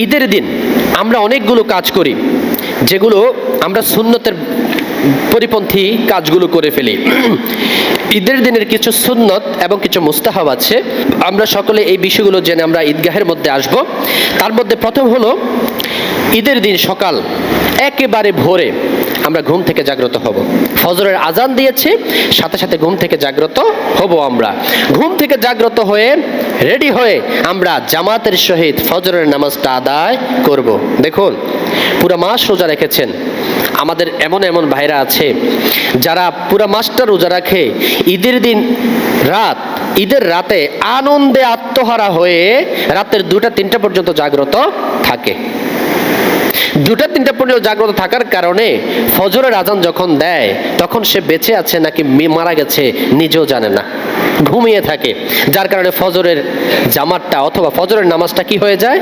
ঈদের দিন আমরা অনেকগুলো কাজ করি যেগুলো আমরা সুন্নতের পরিপন্থী কাজগুলো করে ফেলি। ঈদের দিনের কিছু সুন্নত এবং কিছু মুস্তাহাব আছে। আমরা সকলে এই বিষয়গুলো জেনে আমরা ঈদগাহের মধ্যে আসব। তার মধ্যে প্রথম হলো ঈদের দিন সকাল একেবারে ভোরে আমরা ঘুম থেকে জাগ্রত হব। ফজরের আজান দিয়েছে, সাথে সাথে ঘুম থেকে জাগ্রত হব। আমরা ঘুম থেকে জাগ্রত হয়ে রেডি হয়ে আমরা জামাতের সহিত ফজরের নামাজটা আদায় করব। দেখুন, পুরা মাস রোজা রেখেছেন। আমাদের এমন এমন ভাইরা আছে যারা পুরা মাসটা রোজা রাখে, ঈদের দিন ঈদের রাতে আনন্দে আত্মহারা হয়ে রাতের 2টা-3টা পর্যন্ত জাগ্রত থাকে। 2টা-3টা পর্যন্ত জাগ্রত থাকার কারণে ফজরের আজান যখন দেয় তখন সে বেঁচে আছে নাকি মারা গেছে নিজেও জানে না, ঘুমিয়ে থাকে। যার কারণে ফজরের জামাতটা অথবা ফজরের নামাজটা কি হয়ে যায়?